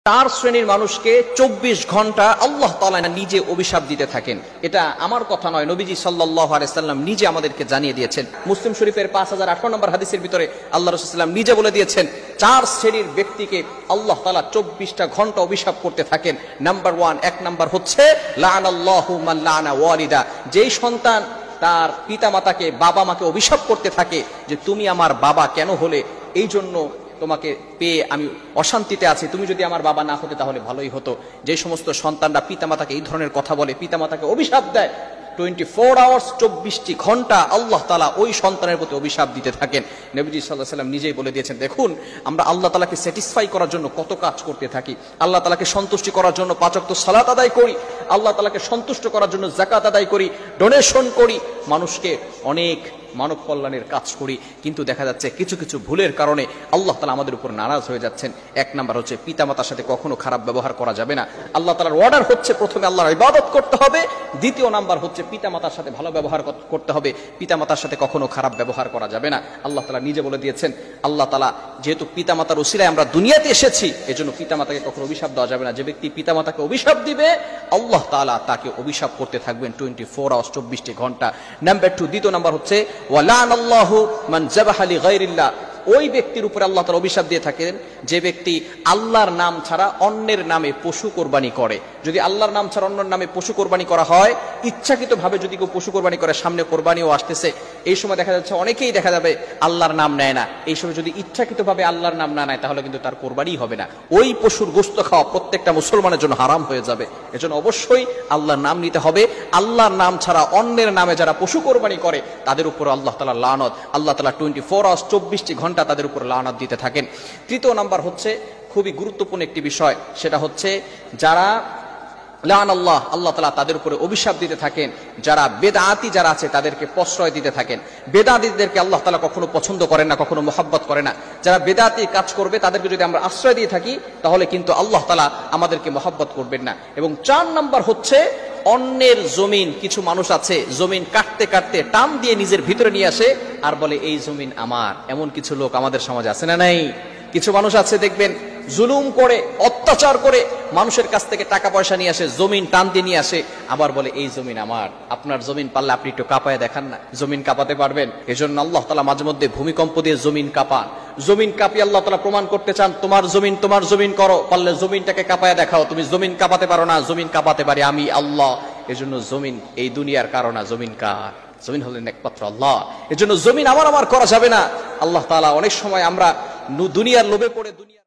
চার শ্রেণীর মানুষকে 24 ঘন্টা আল্লাহ তাআলা নিজে অভিশাপ দিতে থাকেন। এটা আমার কথা নয়, নবীজি সাল্লাল্লাহু আলাইহি সাল্লাম নিজে আমাদেরকে জানিয়ে দিয়েছেন। মুসলিম শরীফের 5018 নম্বর হাদিসের ভিতরে আল্লাহ রাসূল সাল্লাল্লাহু আলাইহি ওয়াসাল্লাম নিজে বলে দিয়েছেন, চার শ্রেণীর ব্যক্তিকে আল্লাহ তাআলা 24টা ঘন্টা অভিশাপ করতে থাকেন। নাম্বার 1, এক নাম্বার হচ্ছে লাআনাল্লাহু মান লাআনা ওয়ালিদা, যেই সন্তান তার পিতা মাতাকে, বাবা মাকে অভিশাপ করতে থাকে যে তুমি আমার বাবা কেন হলে, এই জন্য তোমাকে পেয়ে আমি অশান্তিতে আছি, তুমি যদি আমার বাবা না হতে তাহলে ভালোই হতো। যে সমস্ত সন্তানরা পিতামাতাকে এই ধরনের কথা বলে, পিতামাতাকে অভিশাপ দেয়, 24 আওয়ার্স 24টি ঘন্টা আল্লাহ তাআলা ওই সন্তানের প্রতি অভিশাপ দিতে থাকেন। নবীজি সাল্লাল্লাহু আলাইহি ওয়াসাল্লাম নিজেই বলে দিয়েছেন, দেখুন আমরা আল্লাহ তাআলাকে স্যাটিসফাই করার জন্য কত কাজ করতে থাকি, আল্লাহ তাআলাকে সন্তুষ্টি করার জন্য 5 ওয়াক্ত সালাত আদায় করি, আল্লাহ তাআলাকে সন্তুষ্ট করার জন্য যাকাত আদায় করি, ডোনেশন করি, মানুষকে অনেক মানব কল্যাণের কাজ করি, কিন্তু দেখা যাচ্ছে কিছু কিছু ভুলের কারণে আল্লাহ তাআলা আমাদের উপর নারাজ হয়ে যাচ্ছেন। এক নাম্বার হচ্ছে পিতামাতার সাথে কখনো খারাপ ব্যবহার করা যাবে না। আল্লাহ তাআলার অর্ডার হচ্ছে প্রথমে আল্লাহর ইবাদত করতে হবে, দ্বিতীয় নাম্বার হচ্ছে পিতামাতার সাথে ভালো ব্যবহার করতে হবে, পিতামাতার সাথে কখনো খারাপ ব্যবহার করা যাবে না। আল্লাহ তাআলা নিজে বলে দিয়েছেন, আল্লাহ তাআলা যেহেতু পিতামাতার উসিলায় আমরা দুনিয়াতে এসেছি, এজন্য পিতামাতাকে কখনো অভিশাপ দেওয়া যাবে না। যে ব্যক্তি পিতামাতাকে অভিশাপ দিবে আল্লাহ তাআলা তাকে অভিশাপ করতে থাকবেন 24 আওয়ার্স 24টি ঘন্টা। নাম্বার 2, দ্বিতীয় নাম্বার হচ্ছে ওয়ালানাল্লাহু মান যাবাহা লিগাইরিল্লাহ, ওই ব্যক্তির উপরে আল্লাহ তাআলা অভিশাপ দিয়ে থাকেন যে ব্যক্তি আল্লাহর নাম ছাড়া অন্যের নামে পশু কোরবানি করে। যদি আল্লাহর নাম ছাড়া অন্যের নামে পশু কোরবানি করা হয়, ইচ্ছাকৃতভাবে যদি কেউ পশু কোরবানি করে, সামনে কোরবানিও আসতেছে, এই সময় দেখা যাচ্ছে অনেকেই দেখা যাবে আল্লাহর নাম নেয় না, এই সময় যদি ইচ্ছাকৃতভাবে আল্লাহর নাম না নেয় তাহলে কিন্তু তার কোরবানি হবে না। ওই পশুর গোশত খাওয়া প্রত্যেকটা মুসলমানের জন্য হারাম হয়ে যাবে। এজন্য অবশ্যই আল্লাহর নাম নিতে হবে। আল্লাহর নাম ছাড়া অন্যের নামে যারা পশু কোরবানি করে তাদের উপর আল্লাহ তাআলা লানত, আল্লাহ তাআলা 24 আওয়ার্স 24টি ঘন্টা তাদের উপর লানত দিতে থাকেন। তৃতীয় নাম্বার হচ্ছে খুবই গুরুত্বপূর্ণ একটি বিষয়, সেটা হচ্ছে যারা লাআনাল্লাহ, আল্লাহ তাআলা তাদের উপরে অভিশাপ দিতে থাকেন যারা বেদাতি যারা আছে তাদেরকে প্রশ্রয় দিতে থাকেন। বেদাতীদেরকে আল্লাহ তাআলা কখনো পছন্দ করেন না, কখনো মহব্বত করে না। যারা বেদাতি কাজ করবে তাদেরকে যদি আমরা আশ্রয় দিয়ে থাকি তাহলে কিন্তু আল্লাহ তাআলা আমাদেরকে মহব্বত করবেন না। এবং 4 নাম্বার হচ্ছে অন্যের জমিন, কিছু মানুষ আছে জমিন কাটতে কাটতে টান দিয়ে নিজের ভিতরে নিয়ে আসে আর বলে এই জমিন আমার। এমন কিছু লোক আমাদের সমাজে আছে না নাই? কিছু মানুষ আছে দেখবেন জুলুম করে, অত্যাচার করে মানুষের কাছ থেকে টাকা পয়সা নিয়ে আসে, জমিন টান দিয়ে নিয়ে আসে, আবার বলে এই জমিন আমার। আপনার জমিন পারলে আপনি একটু কাঁপায় দেখান না, জমিন কাঁপাতে পারবেন? এজন্য আল্লাহ তাআলা মাঝে মধ্যে ভূমিকম্প দিয়ে জমিন কাঁপান। জমিন কাঁপিয়ে আল্লাহ তাআলা প্রমাণ করতে চান তোমার জমিন করো, পারলে জমিনটাকে কাঁপায় দেখাও। তুমি জমিন কাঁপাতে পারো না, জমিন কাঁপাতে পারি আমি আল্লাহ। এজন্য জমিন এই দুনিয়ার কারো না, জমিন কার? জমিন হলেন একমাত্র আল্লাহ। এজন্য জমিন আমার করা যাবে না। আল্লাহ তাআলা অনেক সময় আমরা দুনিয়ার লোভে পড়ে দুনিয়া